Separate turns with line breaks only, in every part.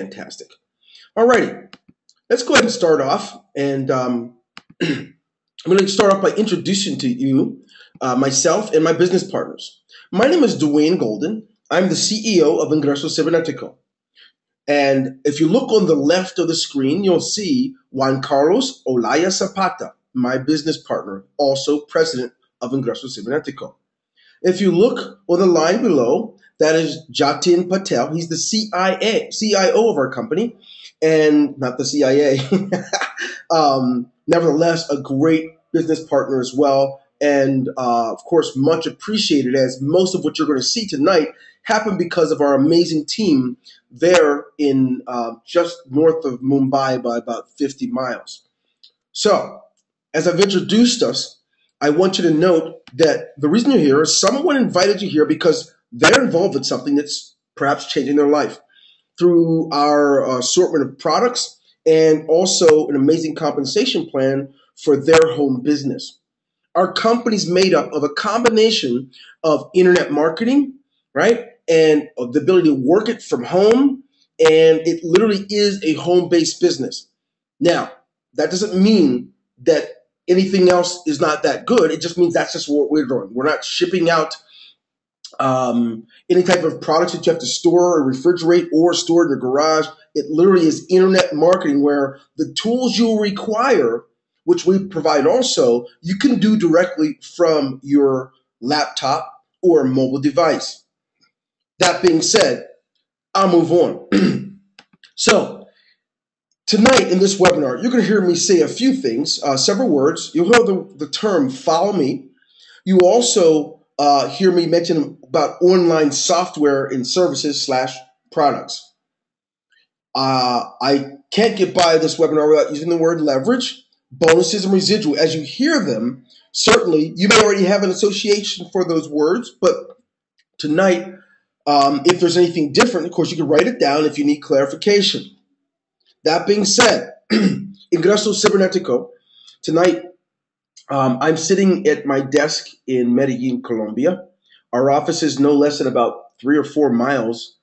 fantastic. Alrighty, let's go ahead and start off. And I'm going to start off by introducing to you myself and my business partners. My name is Dwayne Golden. I'm the CEO of Ingreso Cybernetico. And if you look on the left of the screen, you'll see Juan Carlos Olaya Zapata, my business partner, also president of Ingreso Cybernetico. If you look on the line below, that is Jatin Patel. He's the CIO of our company, and not the CIA. Nevertheless, a great business partner as well, and of course, much appreciated, as most of what you're going to see tonight happened because of our amazing team there in just north of Mumbai by about 50 miles. So, as I've introduced us, I want you to note that the reason you're here is someone invited you here because they're involved in something that's perhaps changing their life through our assortment of products and also an amazing compensation plan for their home business. Our company's made up of a combination of internet marketing, right, and of the ability to work it from home, and it literally is a home-based business. Now, that doesn't mean that anything else is not that good. It just means that's just what we're doing. We're not shipping out any type of products that you have to store or refrigerate or store in your garage. It literally is internet marketing where the tools you'll require, which we provide also, you can do directly from your laptop or mobile device. That being said, I'll move on. So, tonight in this webinar, you're going to hear me say a few things, several words. You'll hear the term follow me. You also hear me mention about online software and services / products. I can't get by this webinar without using the word leverage, bonuses, and residual. As you hear them, certainly you may already have an association for those words, but tonight, if there's anything different, of course, you can write it down if you need clarification. That being said, Ingreso Cybernetico, tonight I'm sitting at my desk in Medellin, Colombia. Our office is no less than about 3 or 4 miles,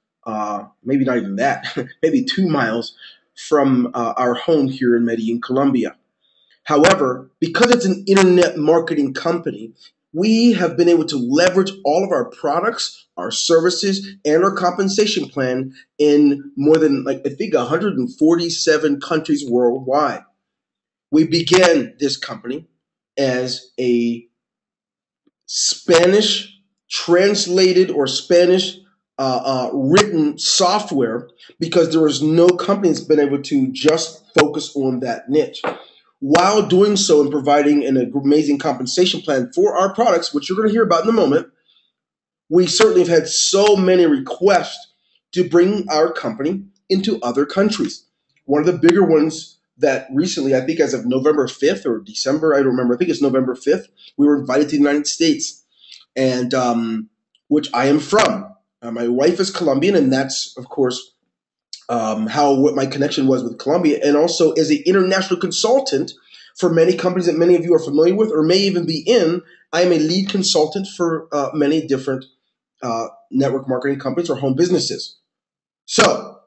maybe not even that, maybe 2 miles from our home here in Medellin, Colombia. However, because it's an internet marketing company, we have been able to leverage all of our products, our services, and our compensation plan in more than, I think, 147 countries worldwide. We began this company as a Spanish translated or Spanish written software because there was no company that's been able to just focus on that niche. While doing so and providing an amazing compensation plan for our products, which you're going to hear about in a moment, we certainly have had so many requests to bring our company into other countries. One of the bigger ones that recently, I think as of November 5th or December, I don't remember, I think it's November 5th, we were invited to the United States, and which I am from. My wife is Colombian, and that's, of course, what my connection was with Colombia, and also as an international consultant for many companies that many of you are familiar with or may even be in. I am a lead consultant for many different network marketing companies or home businesses. So,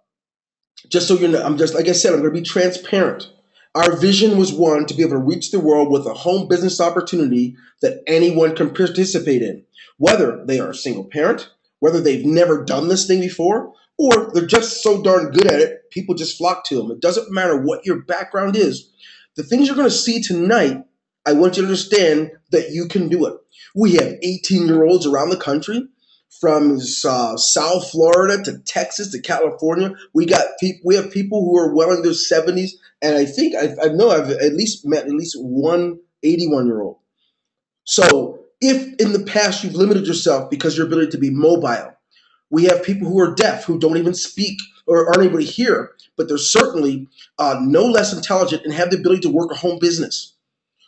just so you know, I'm just, like I said, I'm going to be transparent. Our vision was one, to be able to reach the world with a home business opportunity that anyone can participate in, whether they are a single parent, whether they've never done this thing before, or they're just so darn good at it, people just flock to them. It doesn't matter what your background is. The things you're going to see tonight, I want you to understand that you can do it. We have 18-year-olds around the country, from South Florida to Texas to California. We have people who are well in their 70s, and I think I've at least met one 81-year-old. So if in the past you've limited yourself because your ability to be mobile, we have people who are deaf, who don't even speak or aren't able to hear, but they're certainly no less intelligent and have the ability to work a home business.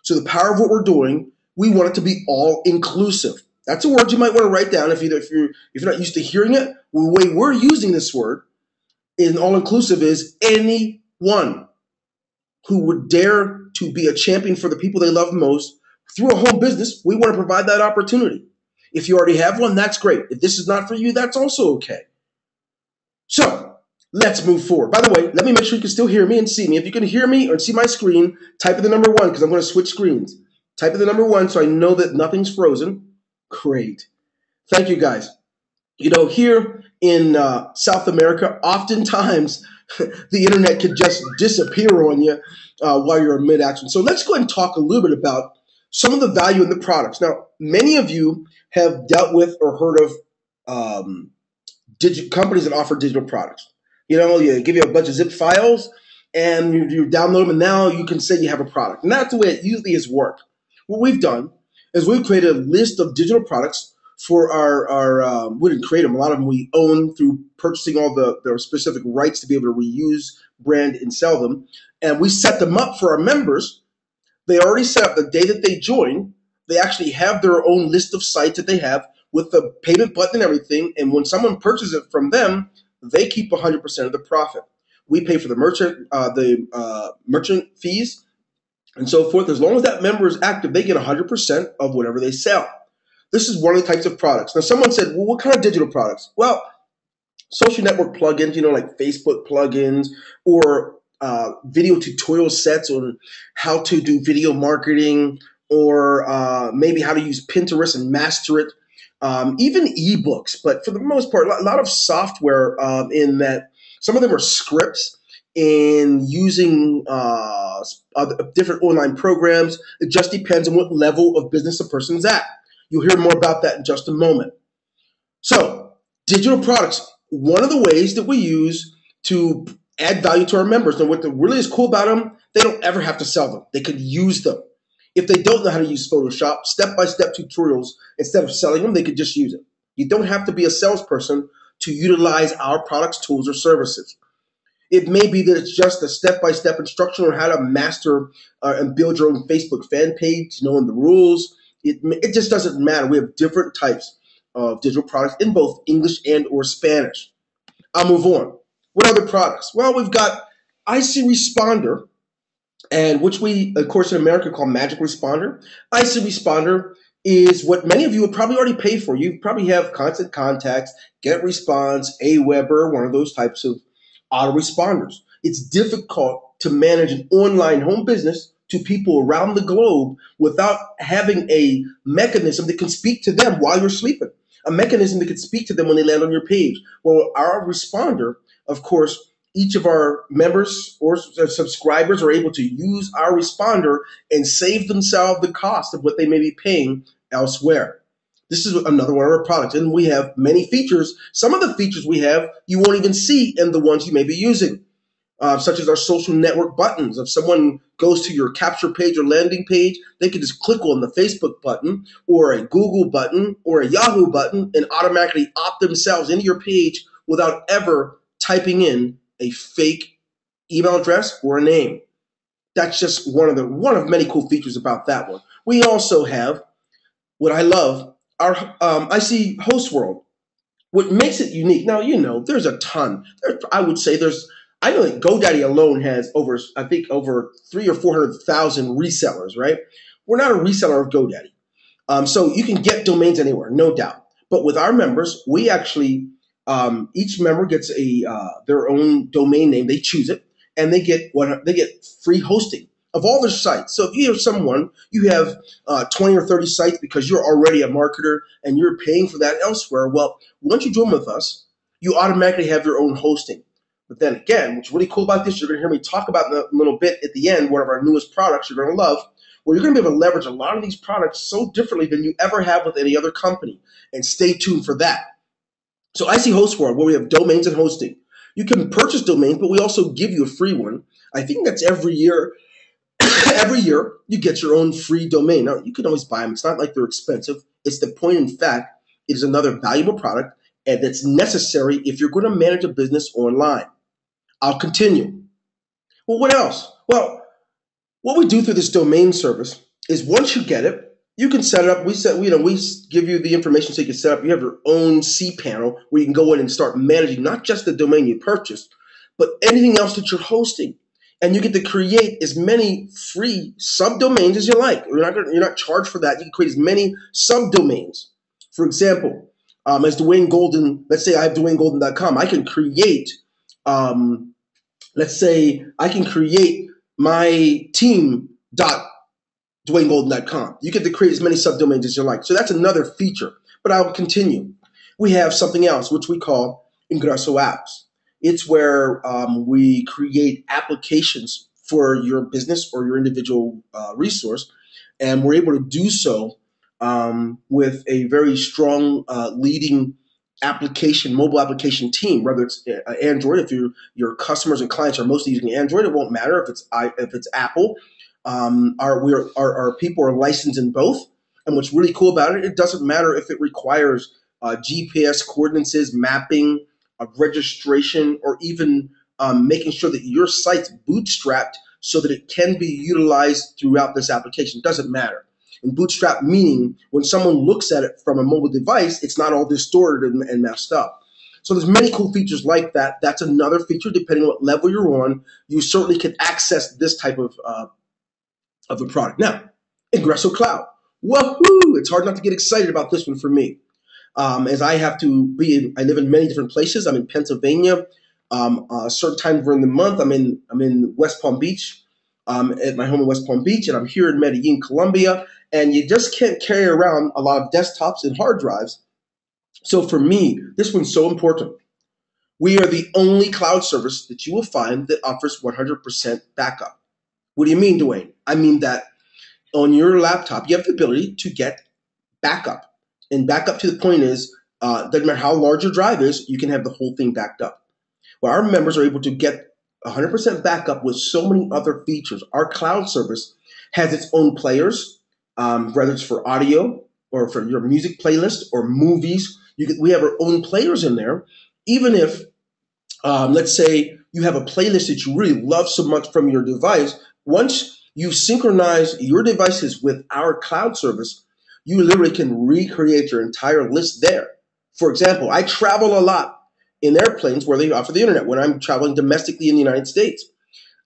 So the power of what we're doing, we want it to be all inclusive. That's a word you might want to write down if you're not used to hearing it. The way we're using this word in all inclusive is anyone who would dare to be a champion for the people they love most through a home business. We want to provide that opportunity. If you already have one, that's great. If this is not for you, that's also okay. So Let's move forward. By the way, let me make sure you can still hear me and see me. If you can hear me or see my screen, type in the number 1 because I'm going to switch screens. Type in the number 1 so I know that nothing's frozen. Great. Thank you, guys. Here in South America, oftentimes the internet could just disappear on you while you're in mid-action. So let's go ahead and talk a little bit about some of the value in the products. Now, many of you have dealt with or heard of companies that offer digital products. You give you a bunch of zip files and you download them, and now you can say you have a product. And that's the way it usually is worked. What we've done is we've created a list of digital products for our we didn't create them. A lot of them we own through purchasing all the specific rights to be able to reuse, brand, and sell them. And we set them up for our members. They already set up the day that they join. They actually have their own list of sites that they have with the payment button and everything. And when someone purchases it from them, they keep 100% of the profit. We pay for the merchant fees and so forth. As long as that member is active, they get 100% of whatever they sell. This is one of the types of products. Now, someone said, well, what kind of digital products? Well, social network plugins, like Facebook plugins, or video tutorial sets on how to do video marketing, or maybe how to use Pinterest and master it. Even ebooks, but for the most part, a lot of software in that some of them are scripts and using different online programs. It just depends on what level of business a person's at. You'll hear more about that in just a moment. So, digital products, one of the ways that we use to add value to our members. Now, what really is cool about them, they don't ever have to sell them. They could use them. If they don't know how to use Photoshop, step-by-step tutorials, instead of selling them, they could just use it. You don't have to be a salesperson to utilize our products, tools, or services. It may be that it's just a step-by-step instruction on how to master and build your own Facebook fan page, knowing the rules. It just doesn't matter. We have different types of digital products in both English and or Spanish. I'll move on. What other products? Well, we've got IC Responder, and which we, of course, in America call Magic Responder. IC Responder is what many of you would probably already pay for. You probably have Constant Contacts, Get Response, Aweber, one of those types of autoresponders. It's difficult to manage an online home business to people around the globe without having a mechanism that can speak to them while you're sleeping, a mechanism that can speak to them when they land on your page. Well, our responder, of course, each of our members or subscribers are able to use our responder and save themselves the cost of what they may be paying elsewhere. This is another one of our products, and we have many features. Some of the features we have you won't even see in the ones you may be using, such as our social network buttons. If someone goes to your capture page or landing page, they can just click on the Facebook button or a Google button or a Yahoo button and automatically opt themselves into your page without ever typing in a fake email address or a name. That's just one of many cool features about that one. We also have what I love, our IC Host World. What makes it unique, now there's a ton. I know that GoDaddy alone has over 300,000 or 400,000 resellers, right? We're not a reseller of GoDaddy. So you can get domains anywhere, no doubt. But with our members, we actually each member gets their own domain name. They choose it, and they get free hosting of all their sites. So if you have 20 or 30 sites because you're already a marketer and you're paying for that elsewhere. Well, once you join with us, you automatically have your own hosting. But then again, what's really cool about this, you're going to hear me talk about in a little bit at the end, one of our newest products you're going to love, where you're going to be able to leverage a lot of these products so differently than you ever have with any other company. And stay tuned for that. So IC Host World, where we have domains and hosting. You can purchase domains, but we also give you a free one. I think that's every year. Every year, you get your own free domain. Now, you can always buy them. It's not like they're expensive. It's the point, in fact, it is another valuable product, and that's necessary if you're going to manage a business online. I'll continue. Well, what else? Well, what we do through this domain service is once you get it, you can set it up. We give you the information so you can set up. You have your own cPanel where you can go in and start managing not just the domain you purchased, but anything else that you're hosting. And you get to create as many free subdomains as you like. You're not charged for that. You can create as many subdomains. For example, as Dwayne Golden, let's say I have DwayneGolden.com. I can create let's say I can create my team.dwaynegolden.com. You get to create as many subdomains as you like. So that's another feature, but I'll continue. We have something else, which we call Ingreso apps. It's where we create applications for your business or your individual resource, and we're able to do so with a very strong leading application, mobile application team. Whether it's Android, if your customers and clients are mostly using Android, it won't matter if it's Apple. Our people are licensed in both, and what's really cool about it, it doesn't matter if it requires GPS coordinates, mapping, registration, or even making sure that your site's bootstrapped so that it can be utilized throughout this application. It doesn't matter. And bootstrap meaning when someone looks at it from a mobile device, it's not all distorted and messed up. So there's many cool features like that. That's another feature. Depending on what level you're on, you certainly can access this type of a product. Now, Ingreso Cloud. Woohoo! It's hard not to get excited about this one for me. As I have to I live in many different places. I'm in Pennsylvania. A certain time during the month, I'm in West Palm Beach, at my home in West Palm Beach, and I'm here in Medellin, Colombia. And you just can't carry around a lot of desktops and hard drives. So for me, this one's so important. We are the only cloud service that you will find that offers 100% backup. What do you mean, Dwayne? I mean that on your laptop, you have the ability to get backup. And backup to the point is, doesn't matter how large your drive is, you can have the whole thing backed up. Well, our members are able to get 100% backup with so many other features. Our cloud service has its own players, whether it's for audio or for your music playlist or movies. We have our own players in there. Even if, let's say, you have a playlist that you really love so much from your device, once you synchronize your devices with our cloud service, you literally can recreate your entire list there. For example, I travel a lot in airplanes where they offer the internet when I'm traveling domestically in the United States.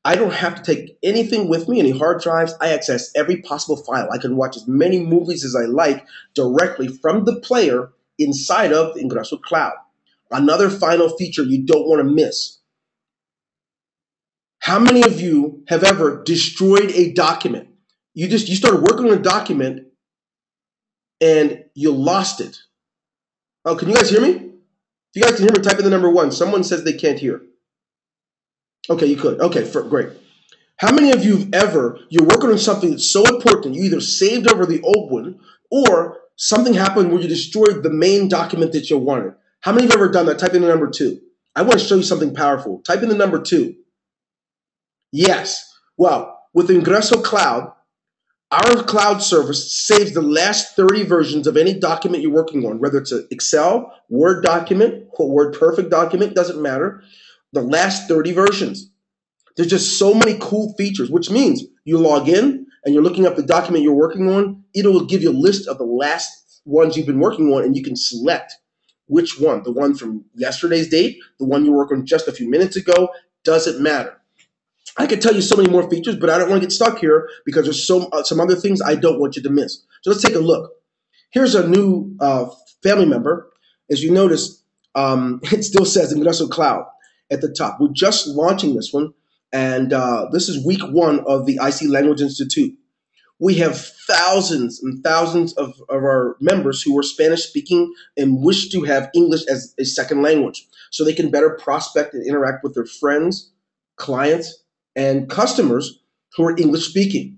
I don't have to take anything with me, any hard drives. I access every possible file. I can watch as many movies as I like directly from the player inside of the Ingreso Cloud. Another final feature you don't want to miss. How many of you have ever destroyed a document? You started working on a document and you lost it. Oh, can you guys hear me? If you guys can hear me, type in the number 1. Someone says they can't hear. Okay, you could. Okay, great. How many of you you're working on something that's so important, you either saved over the old one or something happened where you destroyed the main document that you wanted? How many of you have ever done that? Type in the number 2. I want to show you something powerful. Type in the number 2. Yes. Well, with Ingreso Cloud, our cloud service saves the last 30 versions of any document you're working on, whether it's an Excel, Word document, or Word Perfect document, doesn't matter. The last 30 versions. There's just so many cool features, which means you log in and you're looking up the document you're working on. It will give you a list of the last ones you've been working on, and you can select which one. The one from yesterday's date, the one you worked on just a few minutes ago, doesn't matter. I could tell you so many more features, but I don't want to get stuck here because there's some other things I don't want you to miss. So let's take a look. Here's a new family member. As you notice, it still says Ingreso Cloud at the top. We're just launching this one, and this is week 1 of the IC Language Institute. We have thousands and thousands of our members who are Spanish speaking and wish to have English as a second language so they can better prospect and interact with their friends, clients, and customers who are English speaking.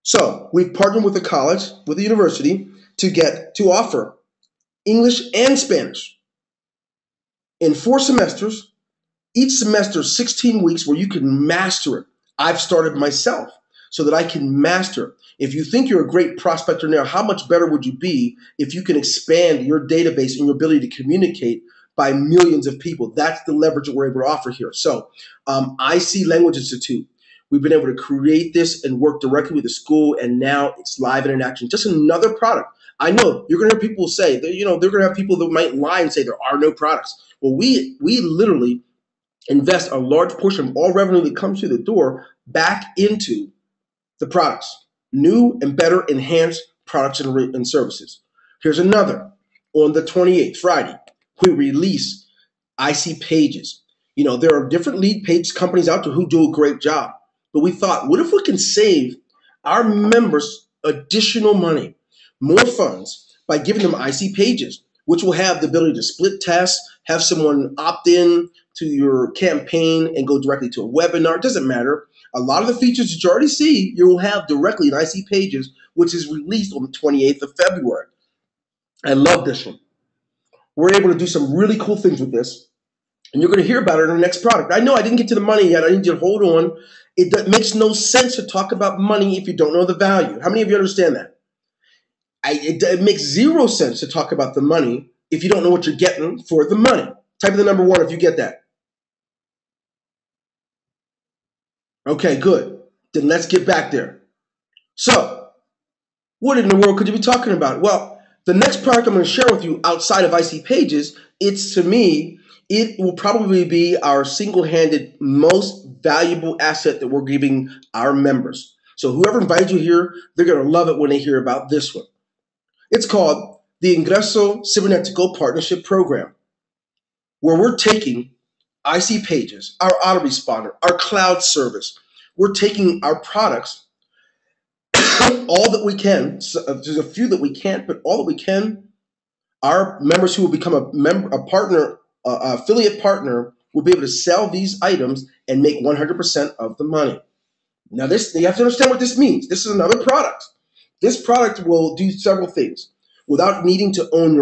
So we've partnered with a college, with a university, to offer English and Spanish in 4 semesters, each semester 16 weeks where you can master it. I've started myself so that I can master it. If you think you're a great prospector now, how much better would you be if you can expand your database and your ability to communicate by millions of people? That's the leverage that we're able to offer here. So IC Language Institute, we've been able to create this and work directly with the school, and now it's live and in action. Just another product. I know you're going to hear people say, they're going to have people that might lie and say there are no products. Well, we literally invest a large portion of all revenue that comes through the door back into the products. New and better enhanced products and services. Here's another. On the 28th, Friday, we release IC Pages. There are different lead page companies out there who do a great job. But we thought, what if we can save our members additional money, more funds, by giving them IC pages, which will have the ability to split tests, have someone opt in to your campaign and go directly to a webinar. It doesn't matter. A lot of the features that you already see, you will have directly in IC pages, which is released on the 28th of February. I love this one. We're able to do some really cool things with this, and you're going to hear about it in our next product. I know I didn't get to the money yet. I need you to hold on. It makes no sense to talk about money if you don't know the value. How many of you understand that? It makes zero sense to talk about the money if you don't know what you're getting for the money. Type in the number 1 if you get that. Okay, good. Then let's get back there. So, what in the world could you be talking about? Well, the next product I'm going to share with you outside of IC Pages, to me, it will probably be our single-handed most valuable asset that we're giving our members. So whoever invited you here, they're going to love it when they hear about this one. It's called the Ingreso Cybernetico Partnership Program, where we're taking IC Pages, our autoresponder, our cloud service. We're taking our products, all that we can. So there's a few that we can't, but all that we can. Our members who will become a partner, affiliate partner, will be able to sell these items and make 100% of the money. Now, you have to understand what this means. This is another product. This product will do several things without needing to own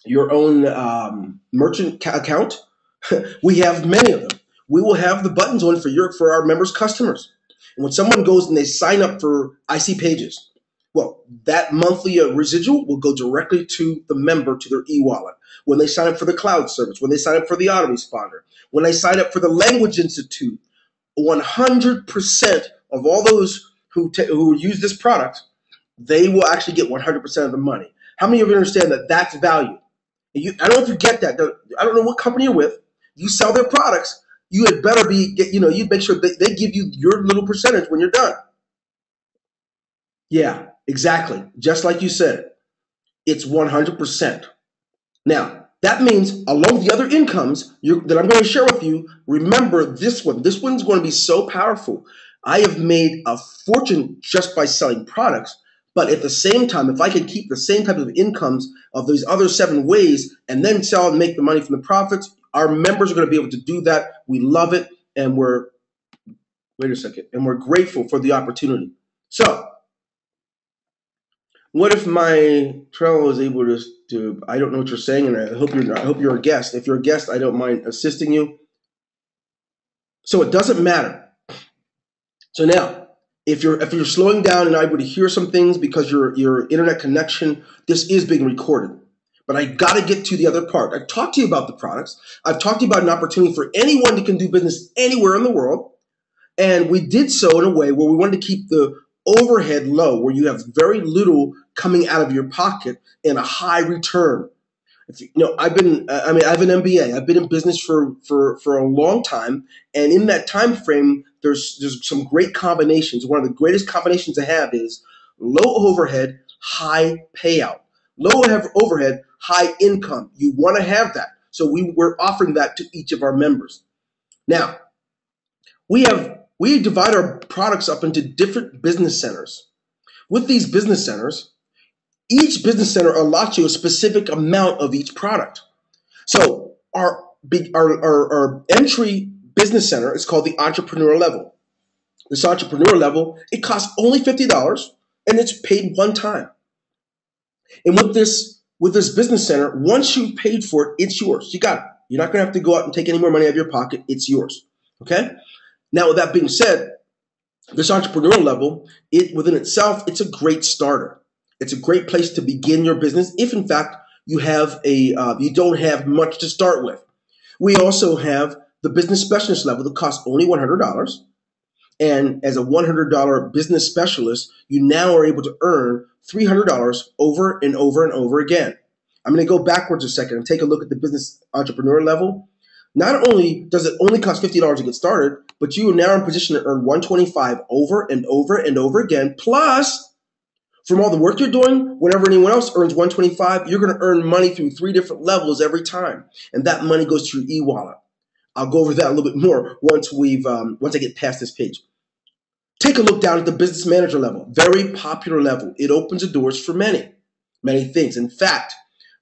your own merchant account. We have many of them. We will have the buttons on for our members' customers. And when someone goes and they sign up for IC Pages, well, that monthly residual will go directly to the member, to their e-wallet. When they sign up for the cloud service, when they sign up for the autoresponder, when they sign up for the Language Institute, 100% of all those who use this product, they will actually get 100% of the money. How many of you understand that that's value? I don't know if you get that. I don't know what company you're with. You sell their products, you had better you'd make sure they give you your little percentage when you're done. Yeah, exactly. Just like you said, it's 100%. Now, that means along the other incomes that I'm going to share with you, remember this one. This one's going to be so powerful. I have made a fortune just by selling products, but at the same time, if I could keep the same type of incomes of these other 7 ways and then sell and make the money from the profits, our members are going to be able to do that. We love it, and we're grateful for the opportunity. So, what if my Trello is able to I don't know what you're saying, and I hope you're a guest. If you're a guest, I don't mind assisting you. So it doesn't matter. So now, if you're slowing down and I'm able to hear some things because your internet connection, this is being recorded. But I got to get to the other part. I've talked to you about the products. I've talked to you about an opportunity for anyone that can do business anywhere in the world. And we did so in a way where we wanted to keep the overhead low, where you have very little coming out of your pocket and a high return. I have an MBA. I've been in business for a long time, and in that time frame, there's some great combinations. One of the greatest combinations I have is low overhead, high payout. Low overhead, high income. You want to have that, so we're offering that to each of our members. Now, we divide our products up into different business centers. With these business centers, each business center allots you a specific amount of each product. So our entry business center is called the entrepreneur level. This entrepreneur level, it costs only $50 and it's paid one time. And with this business center, once you've paid for it, it's yours. You got it. You're not going to have to go out and take any more money out of your pocket. It's yours. Okay? Now, with that being said, this entrepreneur level, within itself, it's a great starter. It's a great place to begin your business if, in fact, you don't have much to start with. We also have the business specialist level that costs only $100. And as a $100 business specialist, you now are able to earn $300 over and over and over again. I'm going to go backwards a second and take a look at the business entrepreneur level. Not only does it only cost $50 to get started, but you are now in position to earn $125 over and over and over again, plus From all the work you're doing, whenever anyone else earns 125, you're going to earn money through 3 different levels every time. And that money goes to your e-wallet. I'll go over that a little bit more once I get past this page. Take a look down at the business manager level. Very popular level. It opens the doors for many things. In fact,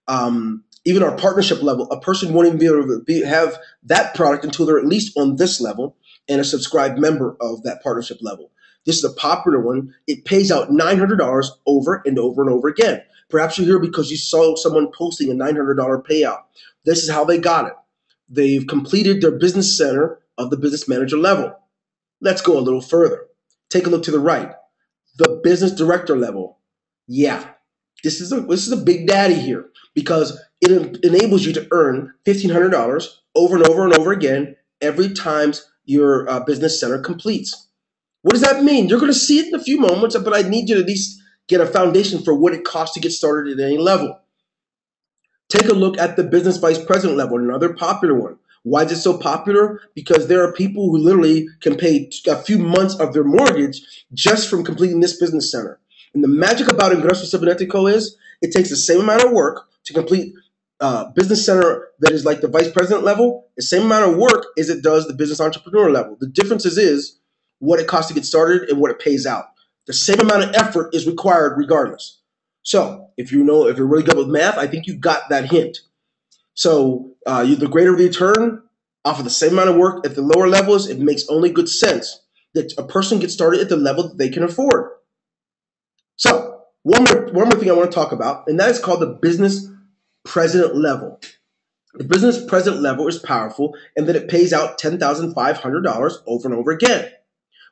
even our partnership level, a person won't even be able to have that product until they're at least on this level and a subscribed member of that partnership level. This is a popular one. It pays out $900 over and over and over again. Perhaps you're here because you saw someone posting a $900 payout. This is how they got it. They've completed their business center of the business manager level. Let's go a little further. Take a look to the right. The business director level. Yeah, this is a big daddy here because it enables you to earn $1,500 over and over and over again every time your business center completes. What does that mean? You're going to see it in a few moments, but I need you to at least get a foundation for what it costs to get started at any level. Take a look at the business vice president level, another popular one. Why is it so popular? Because there are people who literally can pay a few months of their mortgage just from completing this business center. And the magic about Ingreso Cybernetico is it takes the same amount of work to complete business center that is like the vice president level, the same amount of work as it does the business entrepreneur level. The difference is what it costs to get started and what it pays out. The same amount of effort is required regardless. So if you're really good with math, I think you got that hint. So the greater the return off of the same amount of work at the lower levels, it makes only good sense that a person gets started at the level that they can afford. So one more thing I want to talk about, and that is called the business president level. The business president level is powerful, and then it pays out $10,500 over and over again.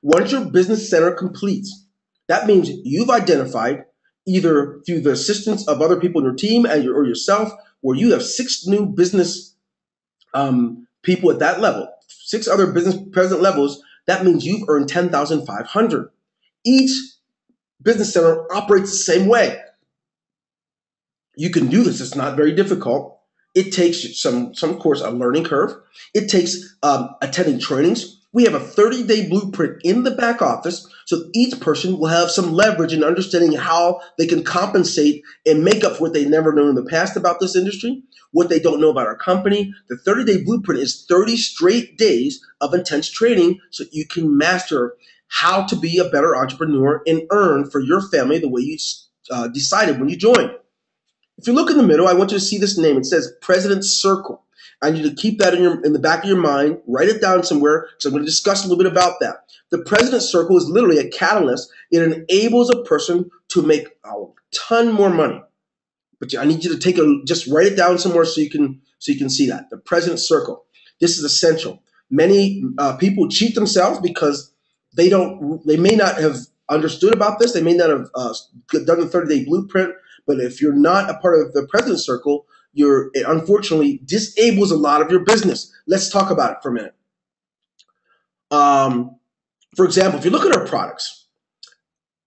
Once your business center completes, that means you've identified, either through the assistance of other people in your team or yourself, where you have 6 new business people at that level, 6 other business president levels. That means you've earned $10,500. Each business center operates the same way. You can do this. It's not very difficult. It takes some course, a learning curve. It takes attending trainings. We have a 30-day blueprint in the back office, so each person will have some leverage in understanding how they can compensate and make up for what they never known in the past about this industry, what they don't know about our company. The 30-day blueprint is 30 straight days of intense training so you can master how to be a better entrepreneur and earn for your family the way you decided when you joined. If you look in the middle, I want you to see this name. It says President's Circle. I need you to keep that in the back of your mind. Write it down somewhere because I'm going to discuss a little bit about that. The President's Circle is literally a catalyst. It enables a person to make a ton more money. But I need you to just write it down somewhere so you can see that. The President's Circle. This is essential. Many people cheat themselves because they may not have understood about this. They may not have done the 30-day blueprint. But if you're not a part of the President's Circle, it unfortunately disables a lot of your business. Let's talk about it for a minute. For example, if you look at our products,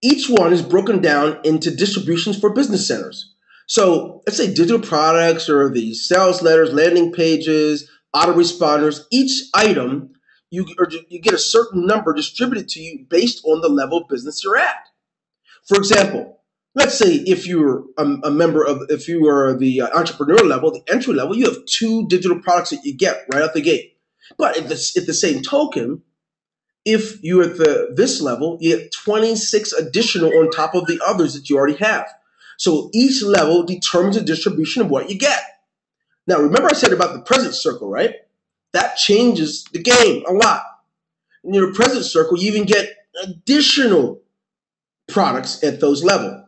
each one is broken down into distributions for business centers. So let's say digital products or the sales letters, landing pages, autoresponders. Each item, you get a certain number distributed to you based on the level of business you're at. For example, let's say if you're if you are the entrepreneur level, the entry level, you have 2 digital products that you get right out the gate. But at the same token, if you're at this level, you get 26 additional on top of the others that you already have. So each level determines the distribution of what you get. Now, remember I said about the President's Circle, right? That changes the game a lot. In your President's Circle, you even get additional products at those levels.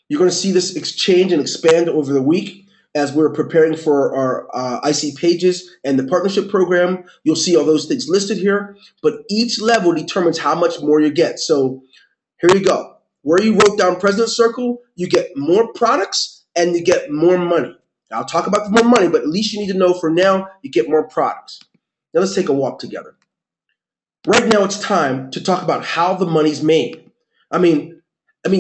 You're going to see this exchange and expand over the week as we're preparing for our IC pages and the partnership program. You'll see all those things listed here, but each level determines how much more you get. So here you go. Where you wrote down President's Circle, you get more products and you get more money. Now, I'll talk about the more money, but at least you need to know for now you get more products. Now let's take a walk together. Right now it's time to talk about how the money's made. I mean,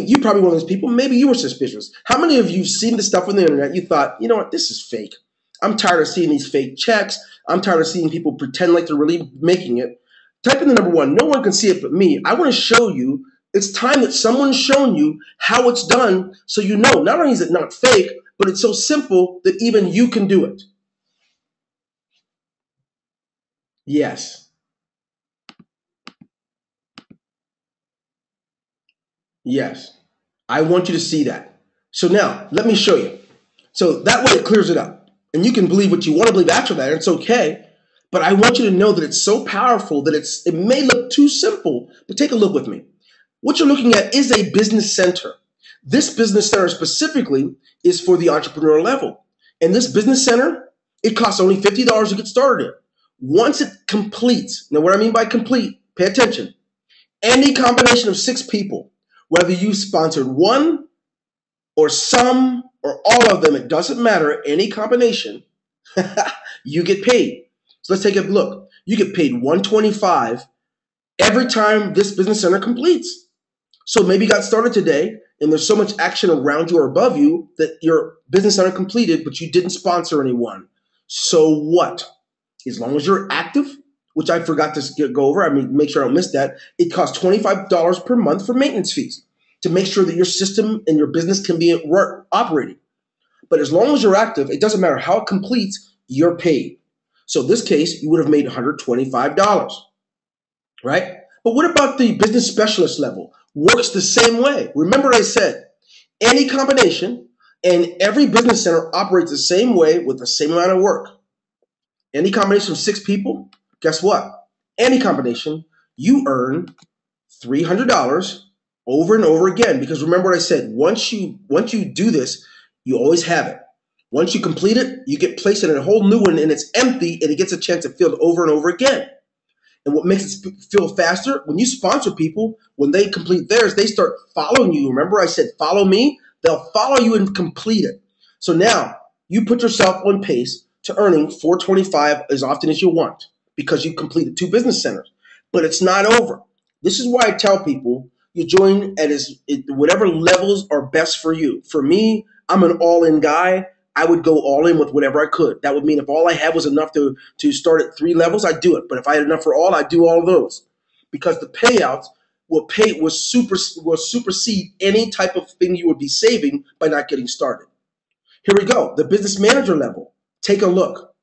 you're probably one of those people, maybe you were suspicious. How many of you have seen the stuff on the internet, you thought, you know what, this is fake. I'm tired of seeing these fake checks. I'm tired of seeing people pretend like they're really making it. Type in the number 1. No one can see it but me. I want to show you It's time that someone's shown you how it's done, so you know not only is it not fake, but it's so simple that even you can do it. Yes. Yes. I want you to see that. So now, let me show you. So that way it clears it up. And you can believe what you want to believe after that, and it's okay. But I want you to know that it's so powerful that it may look too simple, but take a look with me. What you're looking at is a business center. This business center specifically is for the entrepreneur level. And this business center, it costs only $50 to get started in. Once it completes, now what I mean by complete, pay attention. Any combination of 6 people, whether you sponsored one or some or all of them, it doesn't matter, any combination, you get paid. So let's take a look. You get paid $125 every time this business center completes. So maybe you got started today and there's so much action around you or above you that your business center completed, but you didn't sponsor anyone. So what? As long as you're active, which I forgot to go over, I mean, make sure I don't miss that, it costs $25 per month for maintenance fees to make sure that your system and your business can be operating. But as long as you're active, it doesn't matter how it completes, you're paid. So in this case, you would have made $125, right? But what about the business specialist level? Works the same way. Remember I said, any combination and every business center operates the same way with the same amount of work. Any combination of 6 people, guess what? Any combination, you earn $300 over and over again. Because remember what I said, once you do this, you always have it. Once you complete it, you get placed in a whole new one and it's empty and it gets a chance to fill it over and over again. And what makes it feel faster, when you sponsor people, when they complete theirs, they start following you. Remember I said, follow me? They'll follow you and complete it. So now you put yourself on pace to earning $425 as often as you want because you completed 2 business centers. But it's not over. This is why I tell people you join at whatever levels are best for you. For me, I'm an all-in guy. I would go all in with whatever I could. That would mean if all I had was enough to start at 3 levels, I'd do it. But if I had enough for all, I'd do all of those. Because the payouts will supersede any type of thing you would be saving by not getting started. Here we go. The business manager level. Take a look.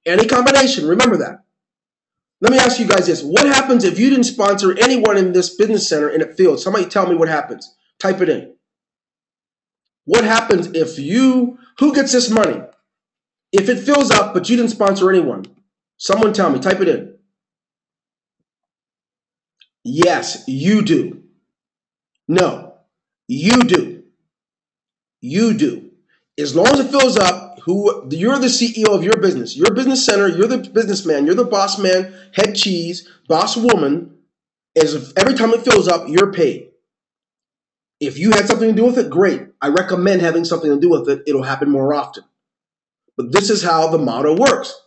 Any combination, remember that. Let me ask you guys this. What happens if you didn't sponsor anyone in this business center and it failed? Somebody tell me what happens. Type it in. What happens if who gets this money? If it fills up but you didn't sponsor anyone, someone tell me, type it in. Yes, you do. No, you do. You do. As long as it fills up, you're the CEO of your business. Your business center, you're the businessman, you're the boss man, head cheese, boss woman. Every time it fills up, you're paid. If you had something to do with it, great. I recommend having something to do with it. It'll happen more often. But this is how the model works.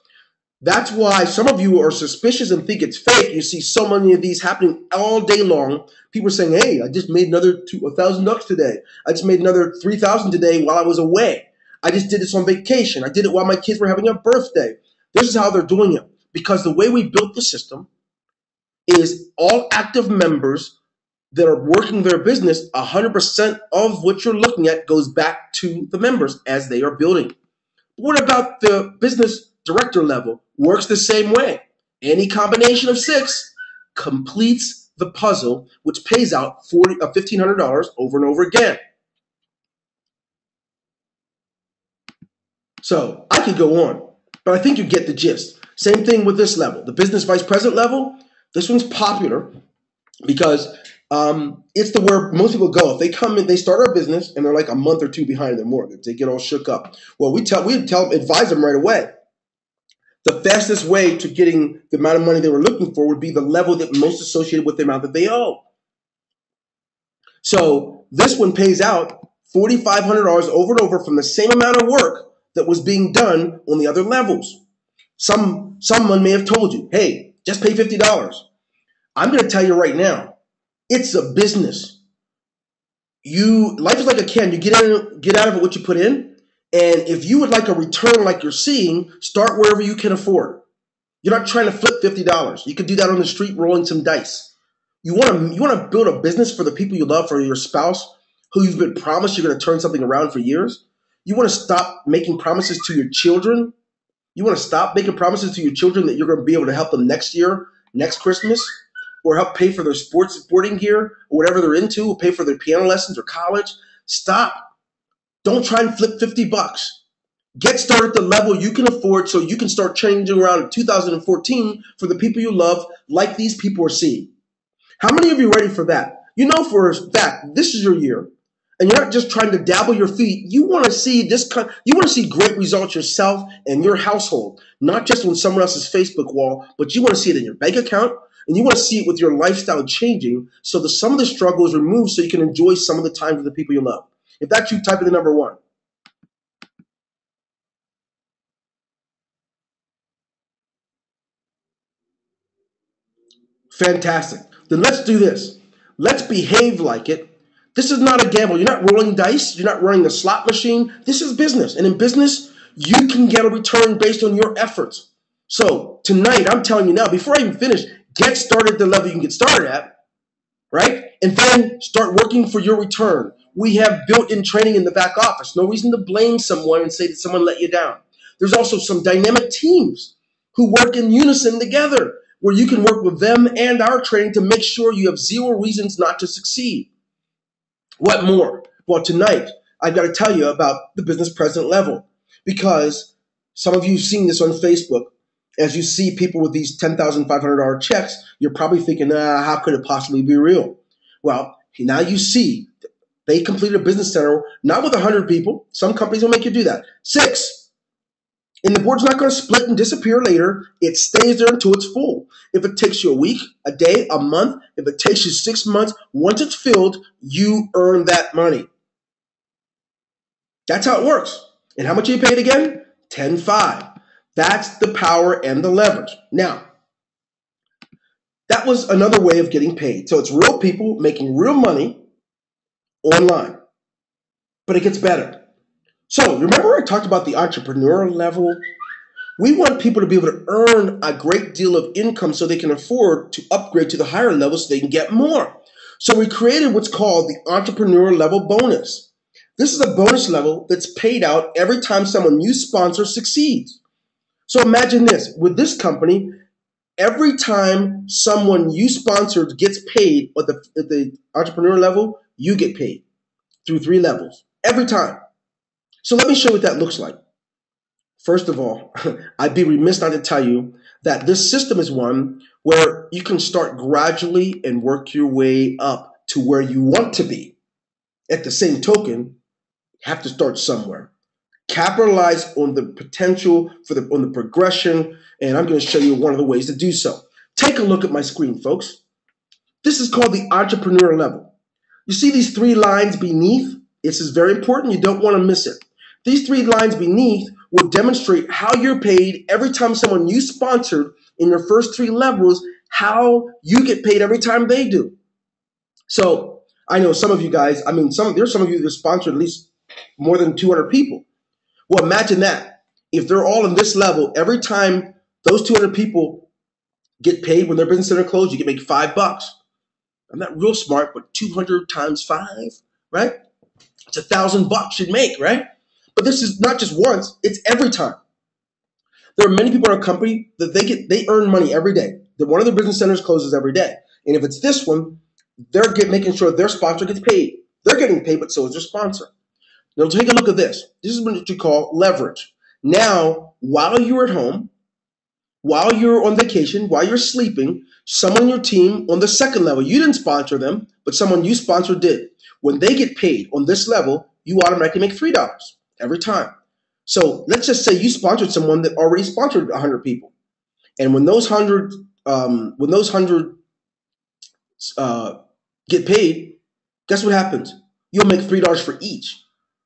That's why some of you are suspicious and think it's fake. You see so many of these happening all day long. People are saying, hey, I just made another $1,000 today. I just made another $3,000 today while I was away. I just did this on vacation. I did it while my kids were having a birthday. This is how they're doing it. Because the way we built the system is all active members that are working their business, 100% of what you're looking at goes back to the members as they are building. What about the business director level? Works the same way. Any combination of 6 completes the puzzle, which pays out $1,500 over and over again. So I could go on, but I think you get the gist. Same thing with this level. The business vice president level, this one's popular because it's where most people go. If they come in, they start our business and they're like a month or 2 behind their mortgage. They get all shook up. Well, we advise them right away. The fastest way to getting the amount of money they were looking for would be the level that most associated with the amount that they owe. So this one pays out $4,500 over and over from the same amount of work that was being done on the other levels. Someone may have told you, hey, just pay $50. I'm going to tell you right now, it's a business. Life is like a can. You get out of it what you put in. And if you would like a return like you're seeing, start wherever you can afford. You're not trying to flip $50. You could do that on the street rolling some dice. You want to build a business for the people you love, for your spouse, who you've been promised you're going to turn something around for years. You want to stop making promises to your children. You want to stop making promises to your children that you're going to be able to help them next year, next Christmas, or help pay for their sporting gear or whatever they're into, or pay for their piano lessons or college. Stop. Don't try and flip 50 bucks. Get started at the level you can afford so you can start changing around in 2014 for the people you love, like these people are seeing. How many of you are ready for that? You know for a fact this is your year, and you're not just trying to dabble your feet. You want to see you want to see great results yourself and your household, not just on someone else's Facebook wall, but you want to see it in your bank account, and you want to see it with your lifestyle changing, so that some of the struggle is removed, so you can enjoy some of the time with the people you love. If that's you, type in the number 1. Fantastic. Then let's do this. Let's behave like it. This is not a gamble. You're not rolling dice. You're not running a slot machine. This is business. And in business, you can get a return based on your efforts. So tonight, I'm telling you now, before I even finish, get started at the level you can get started at, right? And then start working for your return. We have built-in training in the back office. No reason to blame someone and say that someone let you down. There's also some dynamic teams who work in unison together, where you can work with them and our training to make sure you have 0 reasons not to succeed. What more? Well, tonight, I've got to tell you about the business president level, because some of you have seen this on Facebook. As you see people with these $10,500 checks, you're probably thinking, how could it possibly be real? Well, now you see they completed a business center, not with 100 people. Some companies will make you do that. 6. And the board's not going to split and disappear later. It stays there until it's full. If it takes you a week, a day, a month, if it takes you 6 months, once it's filled, you earn that money. That's how it works. And how much are you paid again? 10.5. That's the power and the leverage. Now, that was another way of getting paid. So it's real people making real money online. But it gets better. So remember I talked about the entrepreneur level? We want people to be able to earn a great deal of income so they can afford to upgrade to the higher level so they can get more. So we created what's called the entrepreneur level bonus. This is a bonus level that's paid out every time someone you sponsor succeeds. So imagine this. With this company, every time someone you sponsored gets paid at the entrepreneur level, you get paid through 3 levels. Every time. So let me show you what that looks like. First of all, I'd be remiss not to tell you that this system is one where you can start gradually and work your way up to where you want to be. At the same token, you have to start somewhere. Capitalize on the potential on the progression, and I'm going to show you one of the ways to do so. Take a look at my screen, folks. This is called the entrepreneur level. You see these 3 lines beneath? This is very important. You don't want to miss it. These 3 lines beneath will demonstrate how you're paid every time someone you sponsored in your first 3 levels, how you get paid every time they do. So I know some of you guys, there's some of you that sponsored at least more than 200 people. Well, imagine that. If they're all in this level, every time those 200 people get paid when their business center closed, you can make $5. I'm not real smart, but 200 times 5, right? It's $1,000 you'd make, right? But this is not just once, it's every time. There are many people in our company that they earn money every day. That one of their business centers closes every day. And if it's this one, they're making sure their sponsor gets paid. They're getting paid, but so is their sponsor. Now take a look at this. This is what you call leverage. Now, while you're at home, while you're on vacation, while you're sleeping, someone on your team on the second level, you didn't sponsor them, but someone you sponsored did. When they get paid on this level, you automatically make $3 every time. So let's just say you sponsored someone that already sponsored 100 people, and when those 100 get paid, guess what happens? You'll make $3 for each.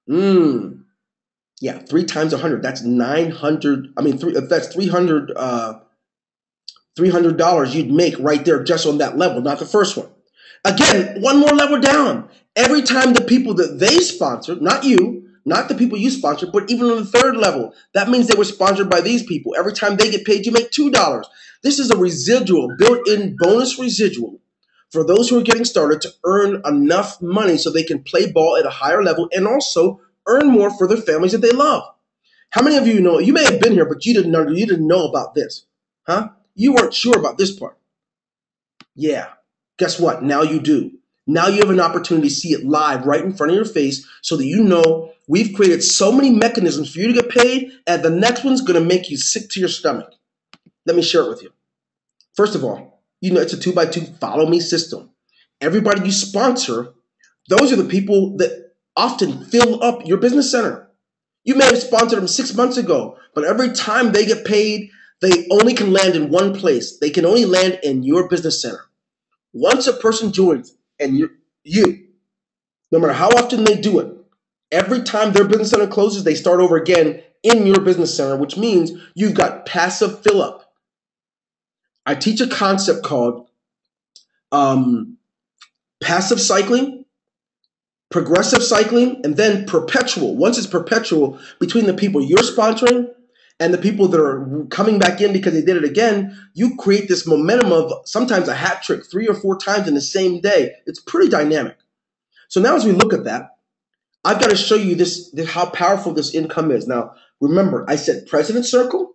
Yeah, 3 times 100. That's 900. That's $300 you'd make right there just on that level, not the first one. Again, one more level down. Every time the people that they sponsored, not you, not the people you sponsored, but even on the third level, that means they were sponsored by these people. Every time they get paid, you make $2. This is a residual, built-in bonus residual for those who are getting started to earn enough money so they can play ball at a higher level and also earn more for their families that they love. How many of you know, you may have been here, but you didn't know about this, huh? You weren't sure about this part. Yeah, guess what? Now you do. Now you have an opportunity to see it live right in front of your face so that you know we've created so many mechanisms for you to get paid, and the next one's going to make you sick to your stomach. Let me share it with you. First of all, you know it's a 2x2 follow me system. Everybody you sponsor, those are the people that often fill up your business center. You may have sponsored them 6 months ago, but every time they get paid, they only can land in one place. They can only land in your business center. Once a person joins, and you, no matter how often they do it, every time their business center closes, they start over again in your business center, which means you've got passive fill up. I teach a concept called passive cycling, progressive cycling, and then perpetual. Once it's perpetual, between the people you're sponsoring and the people that are coming back in because they did it again, you create this momentum of sometimes a hat trick 3 or 4 times in the same day. It's pretty dynamic. So now as we look at that, I've got to show you this how powerful this income is. Now, remember, I said President Circle,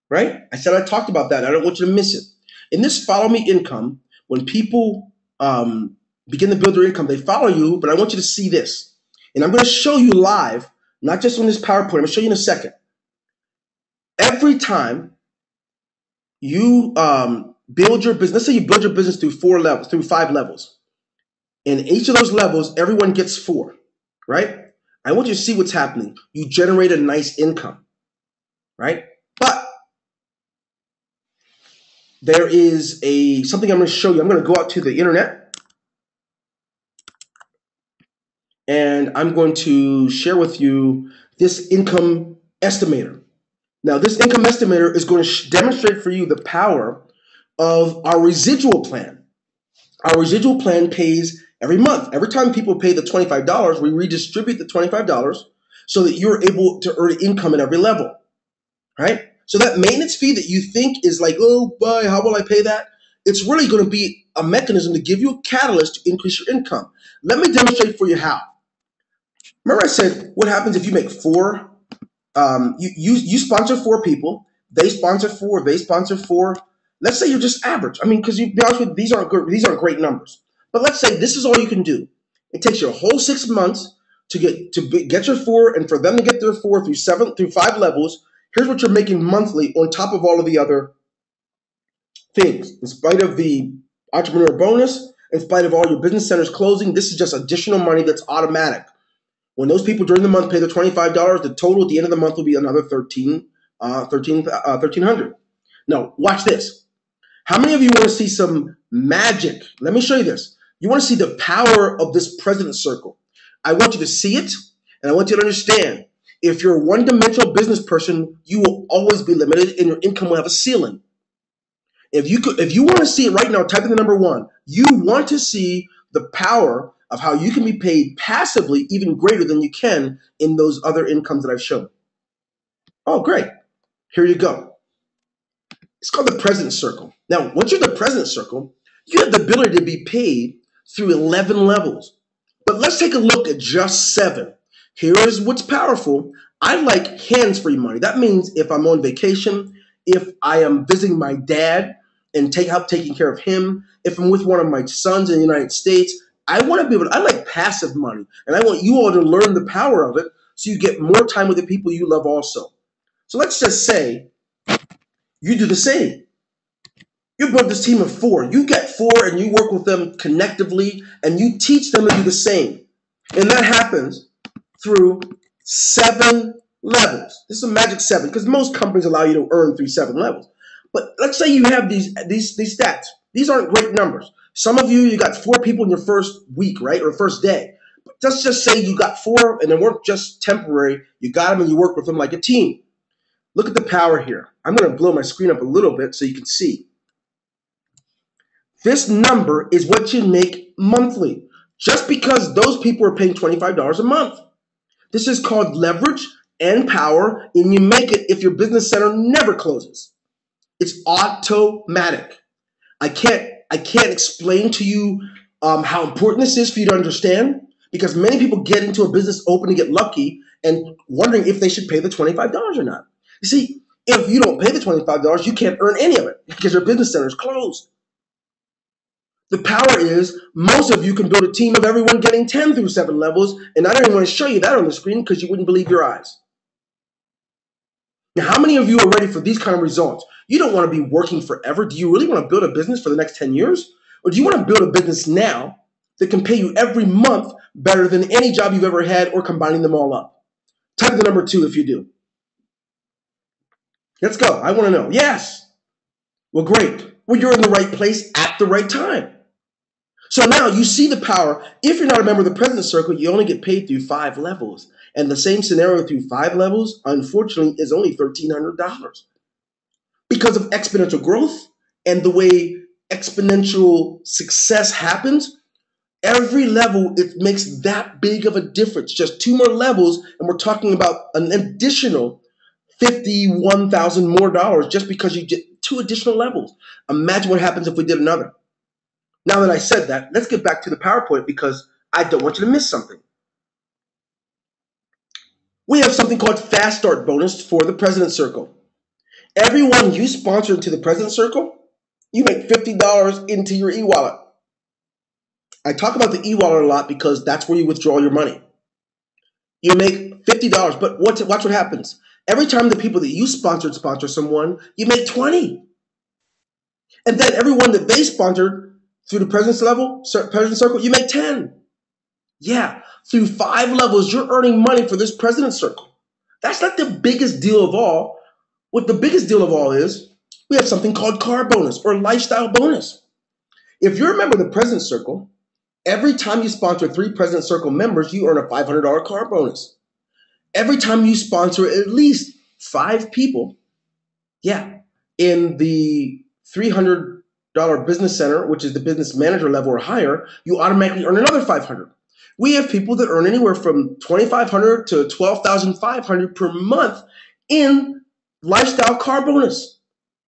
right? I said I talked about that. I don't want you to miss it. In this follow me income, when people begin to build their income, they follow you, but I want you to see this. And I'm going to show you live, not just on this PowerPoint. I'm going to show you in a second. Every time you build your business, let's say you build your business through 5 levels. In each of those levels, everyone gets 4, right? I want you to see what's happening. You generate a nice income, right? But there is something I'm going to show you. I'm going to go out to the internet and I'm going to share with you this income estimator. Now, this income estimator is going to demonstrate for you the power of our residual plan. Our residual plan pays every month. Every time people pay the $25, we redistribute the $25 so that you're able to earn income at every level, right? So that maintenance fee that you think is like, oh, boy, how will I pay that? It's really going to be a mechanism to give you a catalyst to increase your income. Let me demonstrate for you how. Remember I said, what happens if you make 4? You sponsor 4 people, they sponsor 4, they sponsor 4. Let's say you're just average. I mean, because you be honest with you, these aren't great numbers. But let's say this is all you can do. It takes you a whole 6 months to get your 4, and for them to get their 4 through 5 levels. Here's what you're making monthly on top of all of the other things. In spite of the entrepreneur bonus, in spite of all your business centers closing, this is just additional money that's automatic. When those people during the month pay the $25, the total at the end of the month will be another $1,300. Now, watch this. How many of you want to see some magic? Let me show you this. You want to see the power of this President Circle. I want you to see it, and I want you to understand. If you're a one-dimensional business person, you will always be limited, and your income will have a ceiling. If you want to see it right now, type in the number 1. You want to see the power of how you can be paid passively even greater than you can in those other incomes that I've shown. Oh, great. Here you go. It's called the President Circle. Now, once you're the President Circle, you have the ability to be paid through 11 levels. But let's take a look at just 7. Here is what's powerful. I like hands-free money. That means if I'm on vacation, if I am visiting my dad and taking care of him, if I'm with one of my sons in the United States, I want to be able to, I like passive money, and I want you all to learn the power of it so you get more time with the people you love also. So let's just say you do the same. You build this team of 4. You get 4 and you work with them connectively and you teach them to do the same. And that happens through 7 levels. This is a magic 7 because most companies allow you to earn through 7 levels. But let's say you have these stats. These aren't great numbers. Some of you got 4 people in your first week, right, or first day. But let's just say you got 4 and they weren't just temporary. You got them and you work with them like a team. Look at the power here. I'm going to blow my screen up a little bit so you can see. This number is what you make monthly, just because those people are paying $25 a month. This is called leverage and power, and you make it if your business center never closes. It's automatic. I can't I can't explain to you how important this is for you to understand, because many people get into a business open to get lucky and wondering if they should pay the $25 or not. You see, if you don't pay the $25, you can't earn any of it because your business center is closed. The power is most of you can build a team of everyone getting 10 through 7 levels, and I don't even want to show you that on the screen because you wouldn't believe your eyes. Now, how many of you are ready for these kind of results? You don't want to be working forever. Do you really want to build a business for the next 10 years? Or do you want to build a business now that can pay you every month better than any job you've ever had, or combining them all up? Type the number 2 if you do. Let's go. I want to know. Yes. Well, great. Well, you're in the right place at the right time. So now you see the power. If you're not a member of the President's Circle, you only get paid through 5 levels. And the same scenario through 5 levels, unfortunately, is only $1,300. Because of exponential growth and the way exponential success happens, every level, it makes that big of a difference. Just 2 more levels, and we're talking about an additional $51,000 more dollars just because you get 2 additional levels. Imagine what happens if we did another. Now that I said that, let's get back to the PowerPoint because I don't want you to miss something. We have something called Fast Start Bonus for the President's Circle. Everyone you sponsor into the President's Circle, you make $50 into your e-wallet. I talk about the e-wallet a lot because that's where you withdraw your money. You make $50, but watch what happens. Every time the people that you sponsor someone, you make $20. And then everyone that they sponsored through the President's Circle, you make $10. Yeah, through 5 levels, you're earning money for this President's Circle. That's not the biggest deal of all. What the biggest deal of all is, we have something called car bonus or lifestyle bonus. If you're a member of the President's Circle, every time you sponsor 3 President's Circle members, you earn a $500 car bonus. Every time you sponsor at least 5 people, yeah, in the $300 business center, which is the business manager level or higher, you automatically earn another $500. We have people that earn anywhere from $2,500 to $12,500 per month in lifestyle car bonus.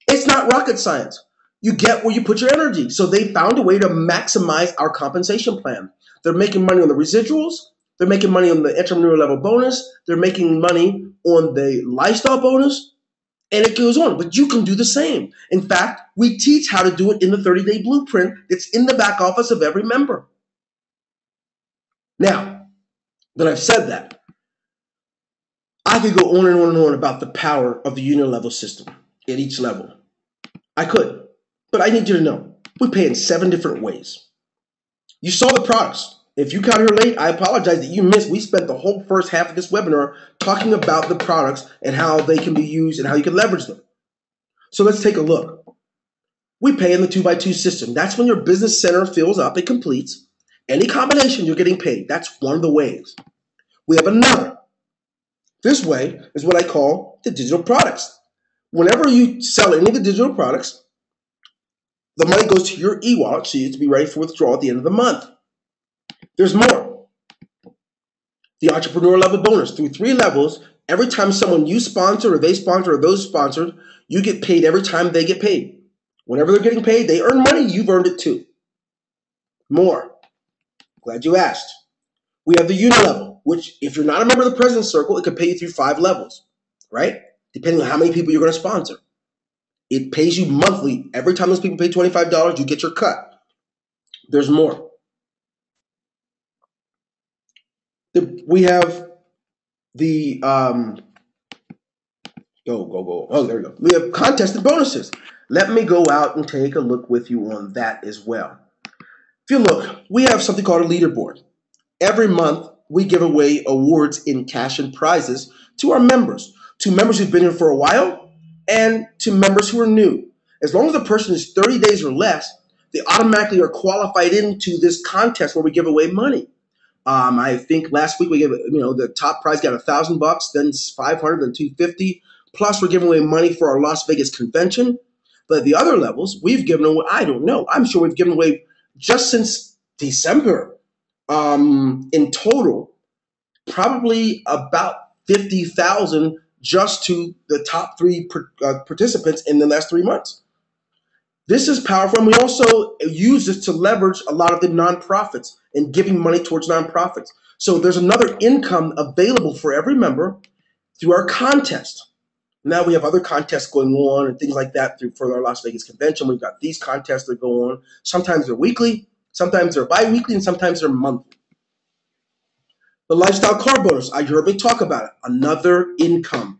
It's not rocket science. You get where you put your energy. So they found a way to maximize our compensation plan. They're making money on the residuals. They're making money on the entrepreneur level bonus. They're making money on the lifestyle bonus. And it goes on. But you can do the same. In fact, we teach how to do it in the 30-day blueprint that's in the back office of every member. Now that I've said that, I could go on and on and on about the power of the union level system at each level. I could, but I need you to know we pay in 7 different ways. You saw the products. If you got here late, I apologize that you missed. We spent the whole first half of this webinar talking about the products and how they can be used and how you can leverage them. So let's take a look. We pay in the 2x2 system. That's when your business center fills up, it completes. Any combination, you're getting paid. That's one of the ways. We have another. This way is what I call the digital products. Whenever you sell any of the digital products, the money goes to your e-wallet so you have to be ready for withdrawal at the end of the month. There's more. The entrepreneur level bonus through 3 levels. Every time someone you sponsor or they sponsor or those sponsored, you get paid every time they get paid. Whenever they're getting paid, they earn money, you've earned it too. More. Glad you asked. We have the union level, which if you're not a member of the President's Circle, it could pay you through 5 levels, right? Depending on how many people you're going to sponsor. It pays you monthly. Every time those people pay $25, you get your cut. There's more. We have the, Oh, there we go. We have contested bonuses. Let me go out and take a look with you on that as well. If you look, we have something called a leaderboard. Every month, we give away awards in cash and prizes to our members, to members who've been here for a while and to members who are new. As long as the person is 30 days or less, they automatically are qualified into this contest where we give away money. I think last week we gave, the top prize got $1,000, then 500, then 250. Plus, we're giving away money for our Las Vegas convention. But the other levels, we've given away, I don't know. I'm sure we've given away just since December, in total, probably about 50,000 just to the top 3 participants in the last 3 months. This is powerful, and we also use this to leverage a lot of the nonprofits and giving money towards nonprofits. So there's another income available for every member through our contest. Now we have other contests going on and things like that through for our Las Vegas convention. We've got these contests that go on. Sometimes they're weekly, sometimes they're bi-weekly, and sometimes they're monthly. The lifestyle car bonus, I heard me talk about it. Another income.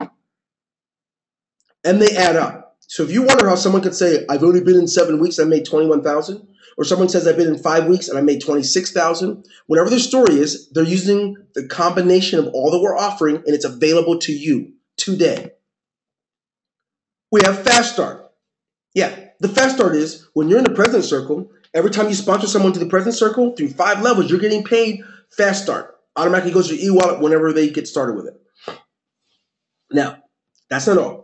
And they add up. So if you wonder how someone could say, I've only been in 7 weeks, I made 21,000, or someone says I've been in 5 weeks and I made 26,000, whatever their story is, they're using the combination of all that we're offering, and it's available to you today. We have Fast Start. Yeah, the Fast Start is when you're in the President Circle, every time you sponsor someone to the President Circle, through 5 levels, you're getting paid Fast Start. Automatically goes to your e-wallet whenever they get started with it. Now, that's not all.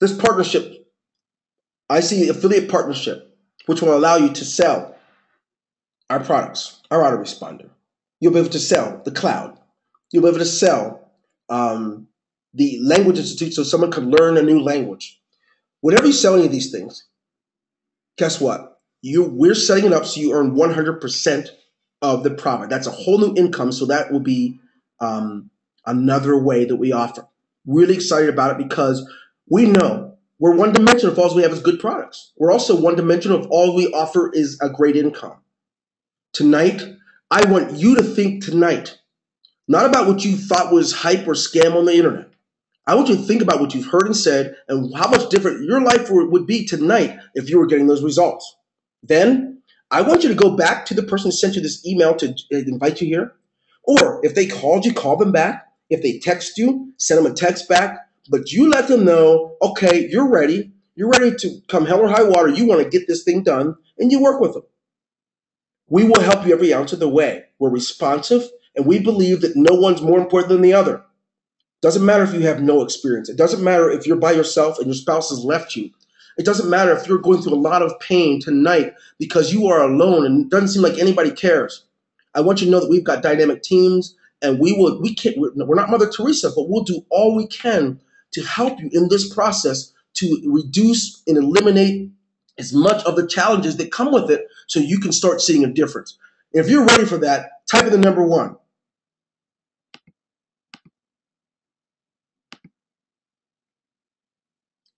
This partnership, I see affiliate partnership, which will allow you to sell our products, our autoresponder. You'll be able to sell the cloud. You'll be able to sell the language institute so someone can learn a new language. Whenever you sell any of these things, guess what? We're setting it up so you earn 100% of the profit. That's a whole new income, so that will be another way that we offer. Really excited about it because we know we're one-dimensional if all we have is good products. We're also one-dimensional if all we offer is a great income. Tonight, I want you to think tonight, not about what you thought was hype or scam on the internet. I want you to think about what you've heard and said and how much different your life would be tonight if you were getting those results. Then I want you to go back to the person who sent you this email to invite you here. Or if they called you, call them back. If they text you, send them a text back. But you let them know, okay, you're ready. You're ready to come hell or high water. You want to get this thing done, and you work with them. We will help you every ounce of the way. We're responsive, and we believe that no one's more important than the other. Doesn't matter if you have no experience. It doesn't matter if you're by yourself and your spouse has left you. It doesn't matter if you're going through a lot of pain tonight because you are alone and it doesn't seem like anybody cares. I want you to know that we've got dynamic teams, and we're not Mother Teresa, but we'll do all we can to help you in this process to reduce and eliminate as much of the challenges that come with it so you can start seeing a difference. If you're ready for that, type in the number 1.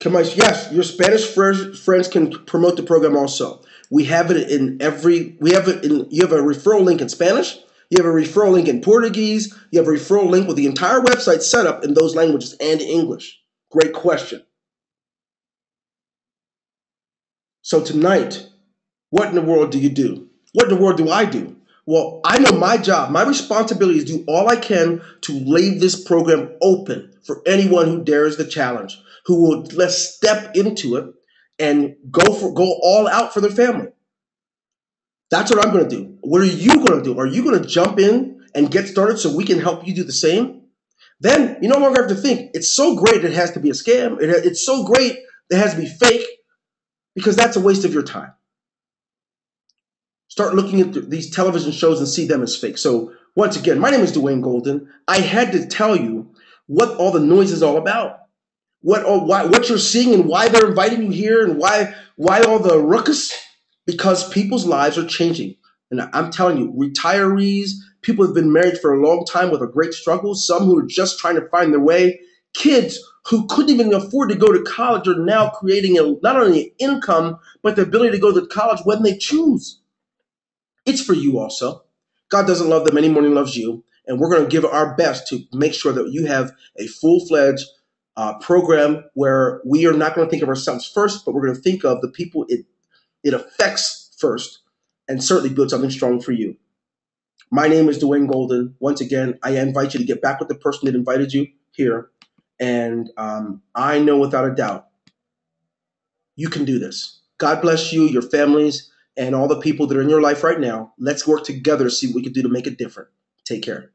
Yes, your Spanish friends can promote the program also. We have it in you have a referral link in Spanish, you have a referral link in Portuguese, you have a referral link with the entire website set up in those languages and English. Great question. So tonight, what in the world do you do? What in the world do I do? Well, I know my job, my responsibility is to do all I can to leave this program open for anyone who dares the challenge, who will let's step into it and go all out for their family. That's what I'm going to do. What are you going to do? Are you going to jump in and get started so we can help you do the same? Then you no longer have to think, it's so great it has to be a scam. It's so great it has to be fake, because that's a waste of your time. Start looking at these television shows and see them as fake. So once again, my name is Dwayne Golden. I had to tell you what all the noise is all about. What you're seeing and why they're inviting you here and why all the ruckus? Because people's lives are changing. And I'm telling you, retirees, people who have been married for a long time with a great struggle, some who are just trying to find their way, kids who couldn't even afford to go to college are now creating not only an income, but the ability to go to college when they choose. It's for you also. God doesn't love them any more than he loves you. And we're going to give our best to make sure that you have a full-fledged program where we are not going to think of ourselves first, but we're going to think of the people it affects first and certainly build something strong for you. My name is Dwayne Golden. Once again, I invite you to get back with the person that invited you here. And I know without a doubt, you can do this. God bless you, your families, and all the people that are in your life right now. Let's work together to see what we can do to make it different. Take care.